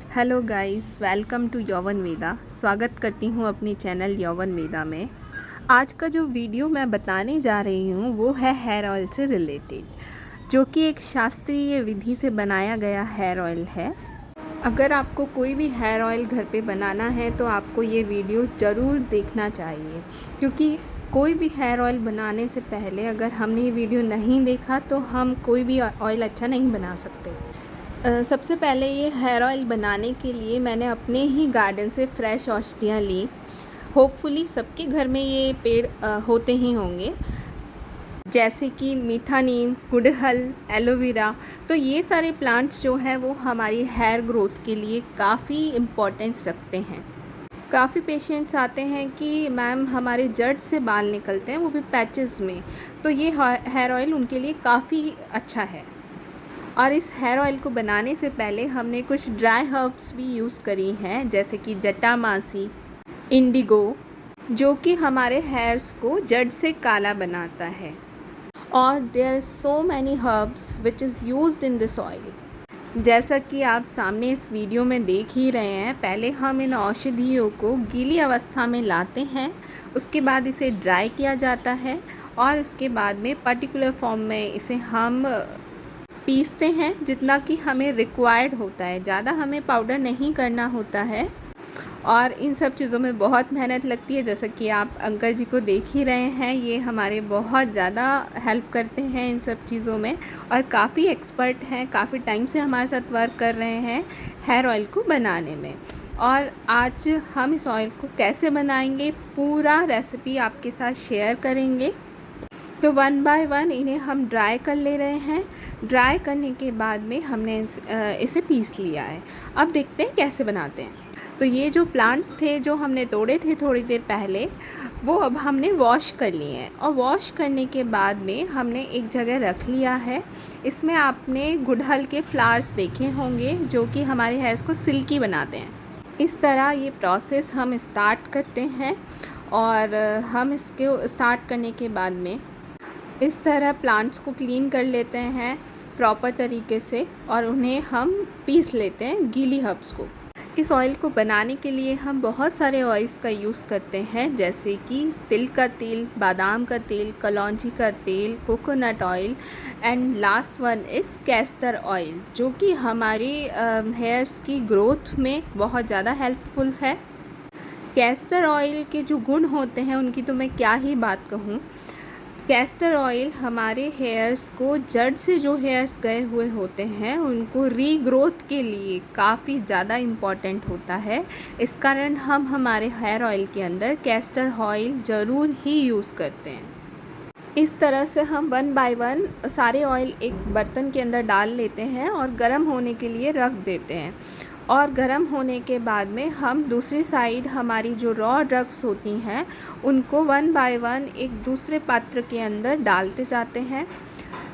Hello guys, welcome to यौवन वेदा। स्वागत करती हूँ अपनी चैनल यौवन वेदा में। आज का जो वीडियो मैं बताने जा रही हूँ वो है हेयर ऑयल से रिलेटेड, जो कि एक शास्त्रीय विधि से बनाया गया हेयर ऑयल है। अगर आपको कोई भी हेयर ऑयल घर पे बनाना है तो आपको ये वीडियो ज़रूर देखना चाहिए, क्योंकि कोई भी हेयर ऑयल बनाने से पहले अगर हमने ये वीडियो नहीं देखा तो हम कोई भी ऑयल अच्छा नहीं बना सकते। सबसे पहले ये हेयर ऑयल बनाने के लिए मैंने अपने ही गार्डन से फ्रेश औषधियाँ ली। होपफुली सबके घर में ये पेड़ होते ही होंगे, जैसे कि मीठा नीम, गुड़हल, एलोवेरा। तो ये सारे प्लांट्स जो हैं वो हमारी हेयर ग्रोथ के लिए काफ़ी इम्पोर्टेंस रखते हैं। काफ़ी पेशेंट्स आते हैं कि मैम हमारे जड़ से बाल निकलते हैं, वो भी पैचेस में, तो ये हेयर ऑयल उनके लिए काफ़ी अच्छा है। और इस हेयर ऑयल को बनाने से पहले हमने कुछ ड्राई हर्ब्स भी यूज़ करी हैं, जैसे कि जटामासी, इंडिगो, जो कि हमारे हेयर्स को जड़ से काला बनाता है। और there are so many herbs which is used in this oil. जैसा कि आप सामने इस वीडियो में देख ही रहे हैं, पहले हम इन औषधियों को गीली अवस्था में लाते हैं, उसके बाद इसे ड्राई किया जाता है और उसके बाद में पर्टिकुलर फॉर्म में इसे हम पीसते हैं, जितना कि हमें रिक्वायर्ड होता है। ज़्यादा हमें पाउडर नहीं करना होता है और इन सब चीज़ों में बहुत मेहनत लगती है। जैसा कि आप अंकल जी को देख ही रहे हैं, ये हमारे बहुत ज़्यादा हेल्प करते हैं इन सब चीज़ों में और काफ़ी एक्सपर्ट हैं, काफ़ी टाइम से हमारे साथ वर्क कर रहे हैं हेयर ऑयल को बनाने में। और आज हम इस ऑयल को कैसे बनाएंगे, पूरा रेसिपी आपके साथ शेयर करेंगे। तो वन बाय वन इन्हें हम ड्राई कर ले रहे हैं। ड्राई करने के बाद में हमने इसे पीस लिया है। अब देखते हैं कैसे बनाते हैं। तो ये जो प्लांट्स थे जो हमने तोड़े थे थोड़ी देर पहले, वो अब हमने वॉश कर लिए हैं और वॉश करने के बाद में हमने एक जगह रख लिया है। इसमें आपने गुड़हल के फ्लावर्स देखे होंगे, जो कि हमारे हेयर्स को सिल्की बनाते हैं। इस तरह ये प्रोसेस हम स्टार्ट करते हैं और हम इसके स्टार्ट करने के बाद में इस तरह प्लांट्स को क्लीन कर लेते हैं प्रॉपर तरीके से और उन्हें हम पीस लेते हैं गीली हर्ब्स को। इस ऑयल को बनाने के लिए हम बहुत सारे ऑयल्स का यूज़ करते हैं, जैसे कि तिल का तेल, बादाम का तेल, कलौंजी का तेल, coconut oil and last one is castor oil, जो कि हमारी हेयर्स की ग्रोथ में बहुत ज़्यादा हेल्पफुल है। कैस्टर ऑयल के जो गुण होते हैं उनकी तो मैं क्या ही बात कहूँ। कैस्टर ऑयल हमारे हेयर्स को, जड़ से जो हेयर्स गए हुए होते हैं उनको रीग्रोथ के लिए काफ़ी ज़्यादा इम्पॉर्टेंट होता है। इस कारण हम हमारे हेयर ऑयल के अंदर कैस्टर ऑयल ज़रूर ही यूज़ करते हैं। इस तरह से हम वन बाय वन सारे ऑयल एक बर्तन के अंदर डाल लेते हैं और गर्म होने के लिए रख देते हैं। और गर्म होने के बाद में हम दूसरी साइड हमारी जो रॉ ड्रग्स होती हैं उनको वन बाय वन एक दूसरे पात्र के अंदर डालते जाते हैं।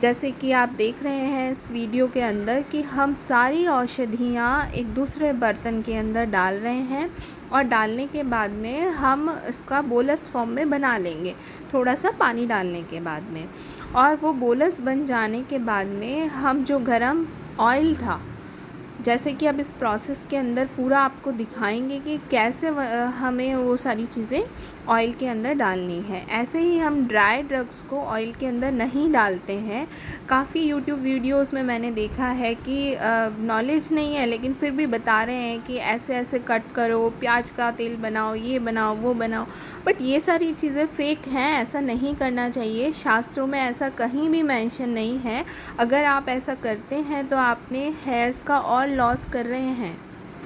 जैसे कि आप देख रहे हैं इस वीडियो के अंदर कि हम सारी औषधियाँ एक दूसरे बर्तन के अंदर डाल रहे हैं और डालने के बाद में हम इसका बोलस फॉर्म में बना लेंगे, थोड़ा सा पानी डालने के बाद में। और वो बोलस बन जाने के बाद में हम जो गरम ऑयल था, जैसे कि अब इस प्रोसेस के अंदर पूरा आपको दिखाएंगे कि कैसे हमें वो सारी चीज़ें ऑयल के अंदर डालनी है। ऐसे ही हम ड्राई ड्रग्स को ऑयल के अंदर नहीं डालते हैं। काफ़ी यूट्यूब वीडियोस में मैंने देखा है कि नॉलेज नहीं है लेकिन फिर भी बता रहे हैं कि ऐसे ऐसे कट करो, प्याज का तेल बनाओ, ये बनाओ, वो बनाओ। बट ये सारी चीज़ें फेक हैं, ऐसा नहीं करना चाहिए। शास्त्रों में ऐसा कहीं भी मेंशन नहीं है। अगर आप ऐसा करते हैं तो आपने हेयर्स का और लॉस कर रहे हैं,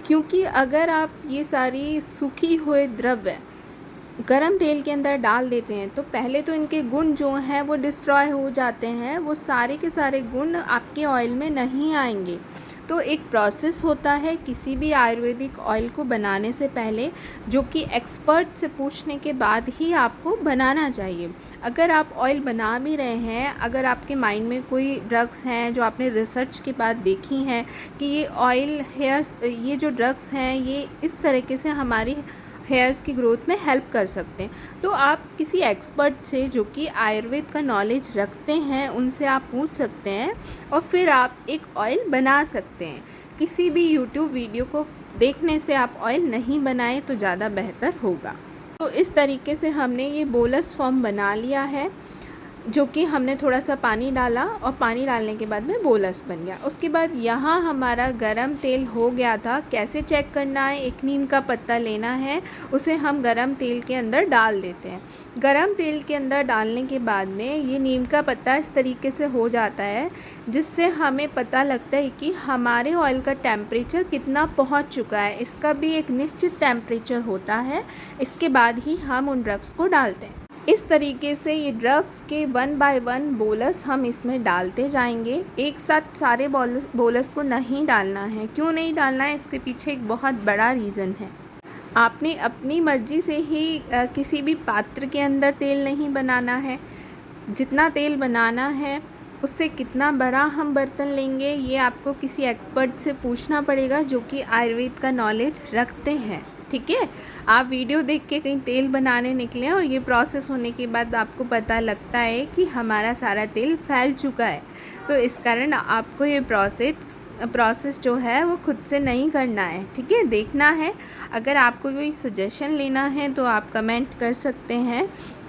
क्योंकि अगर आप ये सारी सूखी हुए द्रव्य गरम तेल के अंदर डाल देते हैं तो पहले तो इनके गुण जो हैं वो डिस्ट्रॉय हो जाते हैं, वो सारे के सारे गुण आपके ऑयल में नहीं आएंगे। तो एक प्रोसेस होता है किसी भी आयुर्वेदिक ऑयल को बनाने से पहले, जो कि एक्सपर्ट से पूछने के बाद ही आपको बनाना चाहिए। अगर आप ऑयल बना भी रहे हैं, अगर आपके माइंड में कोई ड्रग्स हैं जो आपने रिसर्च के बाद देखी हैं कि ये ऑयल हेयर्स, ये जो ड्रग्स हैं ये इस तरीके से हमारी हेयर्स की ग्रोथ में हेल्प कर सकते हैं, तो आप किसी एक्सपर्ट से जो कि आयुर्वेद का नॉलेज रखते हैं उनसे आप पूछ सकते हैं और फिर आप एक ऑयल बना सकते हैं किसी भी यूट्यूब वीडियो को देखने से आप ऑयल नहीं बनाएं तो ज़्यादा बेहतर होगा। तो इस तरीके से हमने ये बोलस फॉर्म बना लिया है, जो कि हमने थोड़ा सा पानी डाला और पानी डालने के बाद में बोलस बन गया। उसके बाद यहाँ हमारा गरम तेल हो गया था। कैसे चेक करना है, एक नीम का पत्ता लेना है, उसे हम गरम तेल के अंदर डाल देते हैं। गरम तेल के अंदर डालने के बाद में ये नीम का पत्ता इस तरीके से हो जाता है, जिससे हमें पता लगता है कि हमारे ऑयल का टेम्परेचर कितना पहुँच चुका है। इसका भी एक निश्चित टेम्परेचर होता है, इसके बाद ही हम उन ड्रग्स को डालते हैं। इस तरीके से ये ड्रग्स के 1 बाय 1 बोलस हम इसमें डालते जाएंगे। एक साथ सारे बोलस को नहीं डालना है। क्यों नहीं डालना है, इसके पीछे एक बहुत बड़ा रीज़न है। आपने अपनी मर्ज़ी से ही किसी भी पात्र के अंदर तेल नहीं बनाना है। जितना तेल बनाना है उससे कितना बड़ा हम बर्तन लेंगे, ये आपको किसी एक्सपर्ट से पूछना पड़ेगा जो कि आयुर्वेद का नॉलेज रखते हैं। ठीक है, आप वीडियो देख के कहीं तेल बनाने निकले और ये प्रोसेस होने के बाद आपको पता लगता है कि हमारा सारा तेल फैल चुका है। तो इस कारण आपको ये प्रोसेस जो है वो खुद से नहीं करना है। ठीक है, देखना है। अगर आपको कोई सजेशन लेना है तो आप कमेंट कर सकते हैं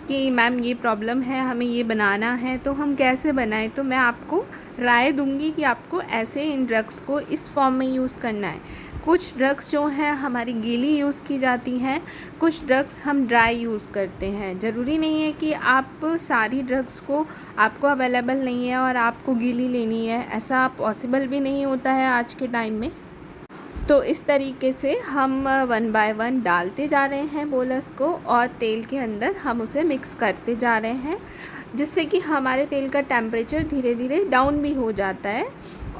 कि मैम ये प्रॉब्लम है, हमें ये बनाना है, तो हम कैसे बनाएं। तो मैं आपको राय दूंगी कि आपको ऐसे इन ड्रग्स को इस फॉर्म में यूज़ करना है। कुछ ड्रग्स जो हैं हमारी गीली यूज़ की जाती हैं, कुछ ड्रग्स हम ड्राई यूज़ करते हैं। ज़रूरी नहीं है कि आप सारी ड्रग्स को आपको अवेलेबल नहीं है और आपको गीली लेनी है, ऐसा पॉसिबल भी नहीं होता है आज के टाइम में। तो इस तरीके से हम 1 बाय 1 डालते जा रहे हैं बोलस को और तेल के अंदर हम उसे मिक्स करते जा रहे हैं, जिससे कि हमारे तेल का टेम्परेचर धीरे धीरे डाउन भी हो जाता है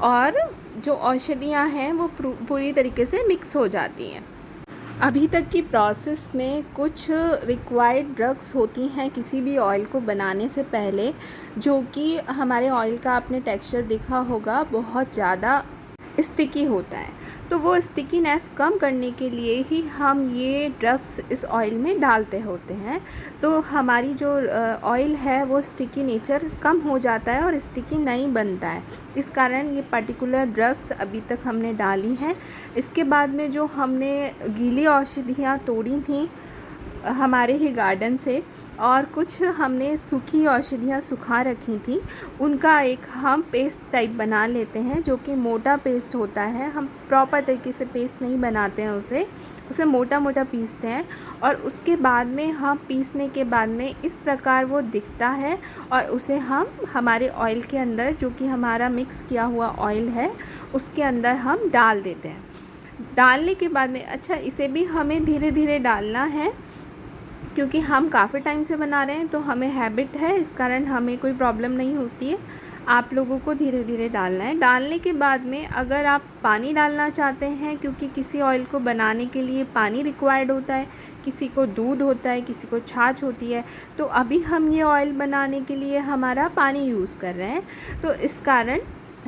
और जो औषधियाँ हैं वो पूरी तरीके से मिक्स हो जाती हैं। अभी तक की प्रोसेस में कुछ रिक्वायर्ड ड्रग्स होती हैं किसी भी ऑयल को बनाने से पहले, जो कि हमारे ऑयल का आपने टेक्सचर देखा होगा बहुत ज़्यादा स्टिकी होता है। तो वो स्टिकीनेस कम करने के लिए ही हम ये ड्रग्स इस ऑयल में डालते होते हैं। तो हमारी जो ऑयल है वो स्टिकी नेचर कम हो जाता है और स्टिकी नहीं बनता है। इस कारण ये पर्टिकुलर ड्रग्स अभी तक हमने डाली हैं। इसके बाद में जो हमने गीली औषधियाँ तोड़ी थी हमारे ही गार्डन से और कुछ हमने सूखी औषधियाँ सुखा रखी थी, उनका एक हम पेस्ट टाइप बना लेते हैं, जो कि मोटा पेस्ट होता है। हम प्रॉपर तरीके से पेस्ट नहीं बनाते हैं, उसे मोटा मोटा पीसते हैं और उसके बाद में हम पीसने के बाद में इस प्रकार वो दिखता है और उसे हम हमारे ऑयल के अंदर, जो कि हमारा मिक्स किया हुआ ऑयल है, उसके अंदर हम डाल देते हैं। डालने के बाद में अच्छा इसे भी हमें धीरे धीरे डालना है, क्योंकि हम काफ़ी टाइम से बना रहे हैं तो हमें हैबिट है, इस कारण हमें कोई प्रॉब्लम नहीं होती है। आप लोगों को धीरे धीरे डालना है। डालने के बाद में अगर आप पानी डालना चाहते हैं, क्योंकि किसी ऑयल को बनाने के लिए पानी रिक्वायर्ड होता है, किसी को दूध होता है, किसी को छाछ होती है, तो अभी हम ये ऑयल बनाने के लिए हमारा पानी यूज़ कर रहे हैं। तो इस कारण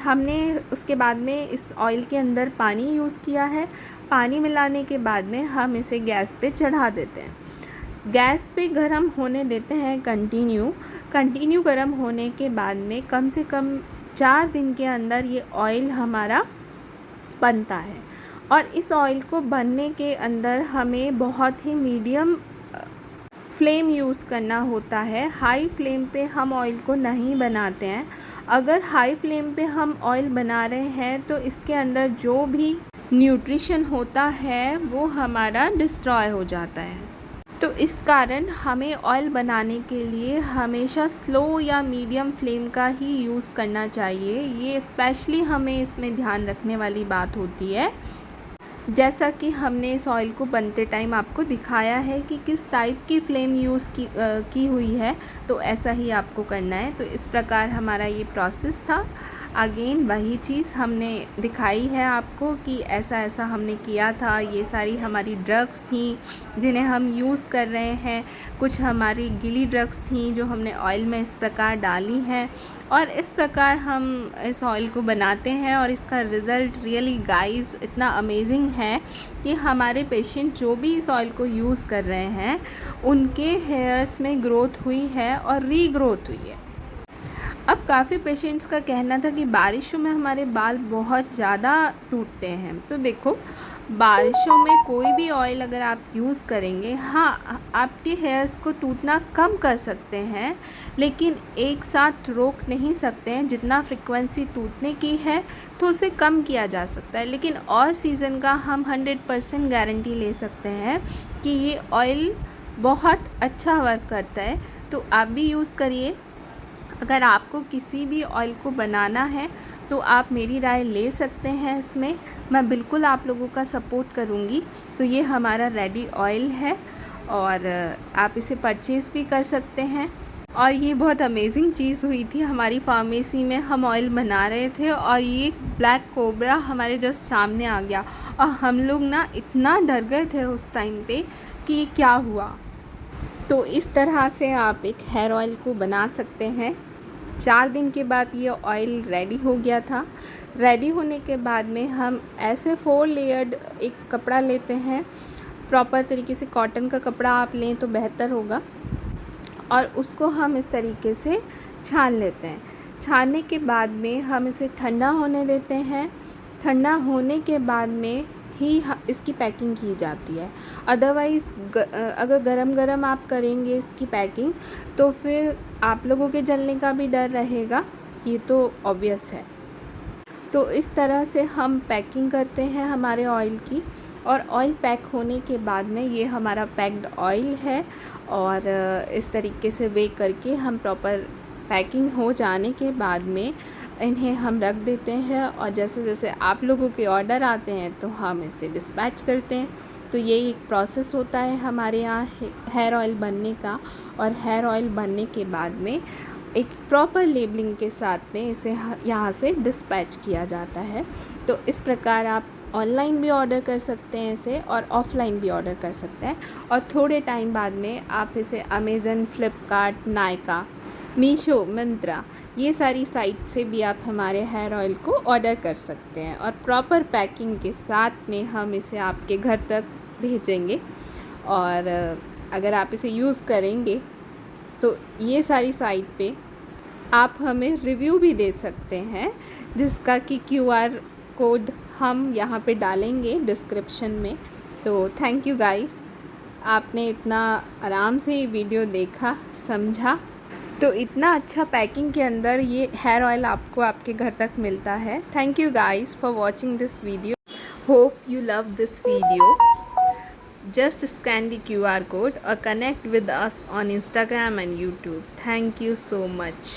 हमने उसके बाद में इस ऑयल के अंदर पानी यूज़ किया है। पानी मिलाने के बाद में हम इसे गैस पे चढ़ा देते हैं। गैस पे गरम होने देते हैं कंटिन्यू गरम होने के बाद में कम से कम 4 दिन के अंदर ये ऑयल हमारा बनता है। और इस ऑयल को बनने के अंदर हमें बहुत ही मीडियम फ्लेम यूज़ करना होता है। हाई फ्लेम पे हम ऑयल को नहीं बनाते हैं। अगर हाई फ्लेम पे हम ऑयल बना रहे हैं तो इसके अंदर जो भी न्यूट्रिशन होता है वो हमारा डिस्ट्रॉय हो जाता है। तो इस कारण हमें ऑयल बनाने के लिए हमेशा स्लो या मीडियम फ्लेम का ही यूज़ करना चाहिए। ये स्पेशली हमें इसमें ध्यान रखने वाली बात होती है। जैसा कि हमने इस ऑयल को बनते टाइम आपको दिखाया है कि किस टाइप की फ्लेम यूज़ की हुई है, तो ऐसा ही आपको करना है। तो इस प्रकार हमारा ये प्रोसेस था। अगेन वही चीज़ हमने दिखाई है आपको कि ऐसा ऐसा हमने किया था। ये सारी हमारी ड्रग्स थी जिन्हें हम यूज़ कर रहे हैं। कुछ हमारी गीली ड्रग्स थी जो हमने ऑयल में इस प्रकार डाली हैं और इस प्रकार हम इस ऑयल को बनाते हैं और इसका रिज़ल्ट रियली गाइस इतना अमेजिंग है कि हमारे पेशेंट जो भी इस ऑयल को यूज़ कर रहे हैं उनके हेयर्स में ग्रोथ हुई है और रीग्रोथ हुई है। अब काफ़ी पेशेंट्स का कहना था कि बारिशों में हमारे बाल बहुत ज़्यादा टूटते हैं। तो देखो, बारिशों में कोई भी ऑयल अगर आप यूज़ करेंगे, हाँ, आपके हेयर्स को टूटना कम कर सकते हैं, लेकिन एक साथ रोक नहीं सकते हैं। जितना फ्रिक्वेंसी टूटने की है तो उसे कम किया जा सकता है, लेकिन और सीज़न का हम 100% गारंटी ले सकते हैं कि ये ऑयल बहुत अच्छा वर्क करता है। तो आप भी यूज़ करिए। अगर आपको किसी भी ऑयल को बनाना है तो आप मेरी राय ले सकते हैं इसमें, मैं बिल्कुल आप लोगों का सपोर्ट करूँगी। तो ये हमारा रेडी ऑयल है और आप इसे परचेज़ भी कर सकते हैं। और ये बहुत अमेजिंग चीज़ हुई थी, हमारी फार्मेसी में हम ऑयल बना रहे थे और ये ब्लैक कोबरा हमारे जस्ट सामने आ गया और हम लोग ना इतना डर गए थे उस टाइम पे कि ये क्या हुआ। तो इस तरह से आप एक हेयर ऑयल को बना सकते हैं। 4 दिन के बाद ये ऑयल रेडी हो गया था। रेडी होने के बाद में हम ऐसे 4 लेयर्ड एक कपड़ा लेते हैं, प्रॉपर तरीके से कॉटन का कपड़ा आप लें तो बेहतर होगा, और उसको हम इस तरीके से छान लेते हैं। छानने के बाद में हम इसे ठंडा होने देते हैं। ठंडा होने के बाद में ही इसकी पैकिंग की जाती है। अदरवाइज़ अगर गरम गरम आप करेंगे इसकी पैकिंग तो फिर आप लोगों के जलने का भी डर रहेगा, ये तो ऑब्वियस है। तो इस तरह से हम पैकिंग करते हैं हमारे ऑयल की, और ऑयल पैक होने के बाद में ये हमारा पैक्ड ऑयल है। और इस तरीके से वे करके हम प्रॉपर पैकिंग हो जाने के बाद में इन्हें हम रख देते हैं, और जैसे जैसे आप लोगों के ऑर्डर आते हैं तो हम इसे डिस्पैच करते हैं। तो ये एक प्रोसेस होता है हमारे यहाँ हेयर ऑयल बनने का। और हेयर ऑयल बनने के बाद में एक प्रॉपर लेबलिंग के साथ में इसे यहाँ से डिस्पैच किया जाता है। तो इस प्रकार आप ऑनलाइन भी ऑर्डर कर सकते हैं इसे, और ऑफ़लाइन भी ऑर्डर कर सकते हैं। और थोड़े टाइम बाद में आप इसे अमेज़न, फ्लिपकार्ट, नायका, मीशो, मिंत्रा, ये सारी साइट से भी आप हमारे हेयर ऑयल को ऑर्डर कर सकते हैं, और प्रॉपर पैकिंग के साथ में हम इसे आपके घर तक भेजेंगे। और अगर आप इसे यूज़ करेंगे तो ये सारी साइट पे आप हमें रिव्यू भी दे सकते हैं, जिसका कि QR कोड हम यहाँ पे डालेंगे डिस्क्रिप्शन में। तो थैंक यू गाइस, आपने इतना आराम से ये वीडियो देखा, समझा। तो इतना अच्छा पैकिंग के अंदर ये हेयर ऑयल आपको आपके घर तक मिलता है। Thank you guys for watching this video. Hope you love this video. Just scan the QR code or connect with us on Instagram and YouTube. Thank you so much.